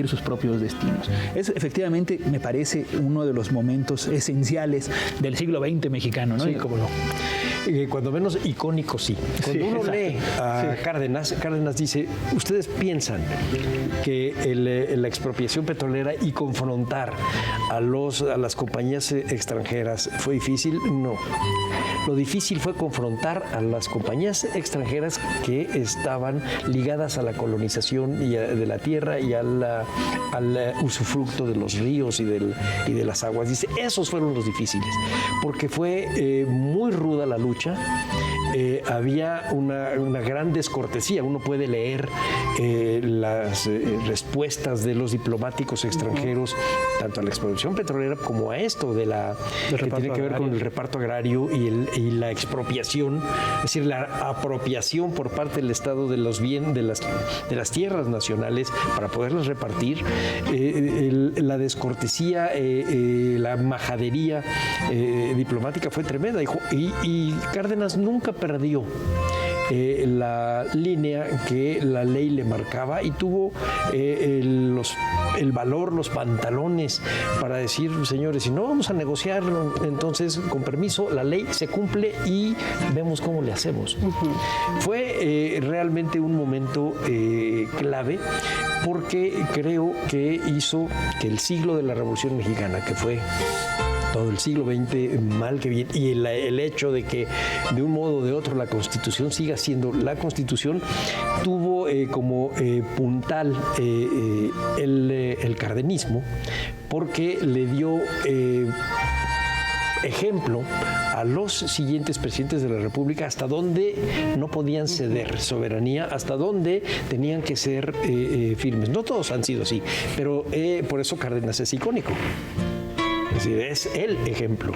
sus propios destinos. Es efectivamente, me parece, uno de los momentos esenciales del siglo XX mexicano, ¿no? Sí, cómo no. Cuando menos icónico, sí. Cuando uno lee a Cárdenas dice, ¿ustedes piensan que la expropiación petrolera y confrontar a las compañías extranjeras fue difícil? No. Lo difícil fue confrontar a las compañías extranjeras que estaban ligadas a la colonización de la tierra y al usufructo de los ríos y de las aguas. Dice, esos fueron los difíciles, porque fue muy ruda la lucha. Había una gran descortesía. Uno puede leer las respuestas de los diplomáticos extranjeros, tanto a la expropiación petrolera como a esto que tiene que ver con el reparto agrario y la expropiación, es decir, la apropiación por parte del Estado de los bienes de las tierras nacionales para poderlas repartir. La descortesía, la majadería diplomática fue tremenda, y Cárdenas nunca perdió la línea que la ley le marcaba, y tuvo el valor, los pantalones para decir, señores, si no vamos a negociar, entonces, con permiso, la ley se cumple y vemos cómo le hacemos. Fue realmente un momento clave, porque creo que hizo que el siglo de la Revolución Mexicana, que fue todo el siglo XX, mal que bien, y el hecho de que de un modo o de otro la Constitución siga siendo la Constitución, tuvo como puntal el cardenismo, porque le dio ejemplo a los siguientes presidentes de la República hasta dónde no podían ceder soberanía, hasta dónde tenían que ser firmes. No todos han sido así, pero por eso Cárdenas es icónico. Es decir, es el ejemplo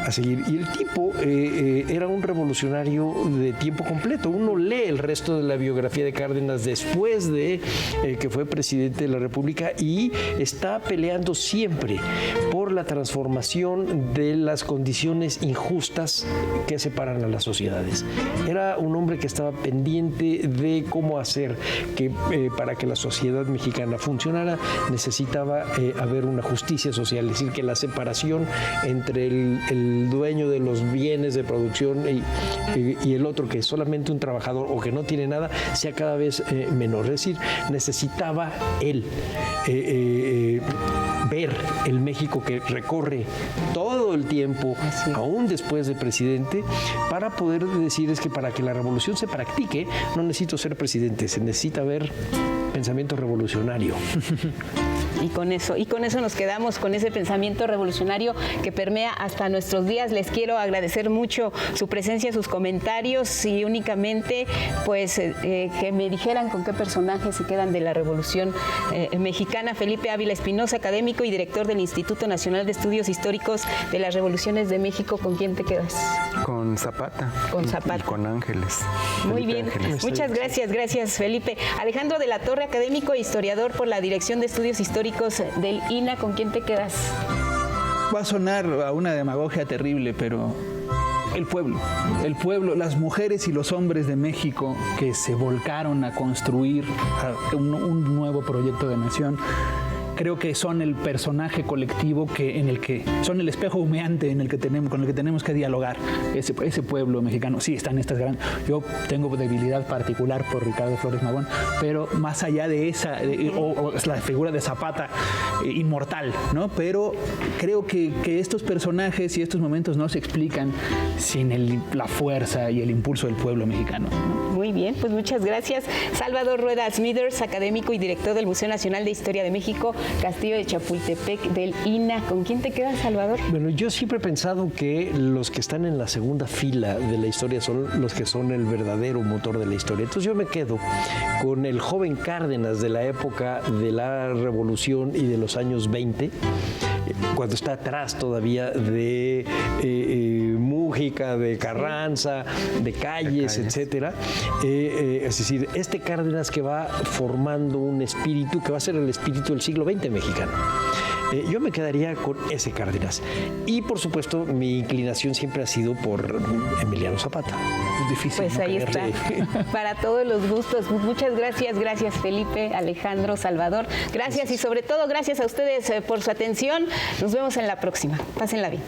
a seguir. Y el tipo era un revolucionario de tiempo completo. Uno lee el resto de la biografía de Cárdenas después de que fue presidente de la República, y está peleando siempre por la transformación de las condiciones injustas que separan a las sociedades. Era un hombre que estaba pendiente de cómo hacer que para que la sociedad mexicana funcionara necesitaba haber una justicia social, es decir, que la separación entre el dueño de los bienes de producción y el otro, que es solamente un trabajador o que no tiene nada, sea cada vez menor. Es decir, necesitaba él ver el México que recorre todo el tiempo, aún después de presidente, para poder decir es que para que la revolución se practique no necesito ser presidente, se necesita ver pensamiento revolucionario. Y con eso nos quedamos, con ese pensamiento revolucionario que permea hasta nuestros días. Les quiero agradecer mucho su presencia, sus comentarios y únicamente pues que me dijeran con qué personajes se quedan de la Revolución Mexicana. Felipe Ávila Espinosa, académico y director del Instituto Nacional de Estudios Históricos de las Revoluciones de México. ¿Con quién te quedas? Con Zapata. Con Zapata. Y con Ángeles. Muy Felipe bien, Ángeles. muchas gracias Felipe. Alejandro de la Torre, académico e historiador por la Dirección de Estudios Históricos del INAH, ¿con quién te quedas? Va a sonar a una demagogia terrible, pero el pueblo, las mujeres y los hombres de México que se volcaron a construir un nuevo proyecto de nación, creo que son el personaje colectivo en el que son el espejo humeante con el que tenemos que dialogar. Ese pueblo mexicano, sí, están estas grandes. Yo tengo debilidad particular por Ricardo Flores Magón, pero más allá de esa, o la figura de Zapata, inmortal, ¿no? Pero creo que estos personajes y estos momentos no se explican sin la fuerza y el impulso del pueblo mexicano, ¿no? Muy bien, pues muchas gracias. Salvador Rueda Smithers, académico y director del Museo Nacional de Historia de México, Castillo de Chapultepec, del INAH. ¿Con quién te quedas, Salvador? Bueno, yo siempre he pensado que los que están en la segunda fila de la historia son los que son el verdadero motor de la historia. Entonces yo me quedo con el joven Cárdenas de la época de la Revolución y de los años 20, cuando está atrás todavía de Mújica, de Carranza, de Calles, etcétera. Es decir, este Cárdenas que va formando un espíritu que va a ser el espíritu del siglo XX mexicano. Yo me quedaría con ese Cárdenas. Y por supuesto, mi inclinación siempre ha sido por Emiliano Zapata. Es difícil. Pues ahí está, para todos los gustos. Muchas gracias Felipe, Alejandro, Salvador. Gracias y sobre todo gracias a ustedes por su atención. Nos vemos en la próxima. Pásenla bien.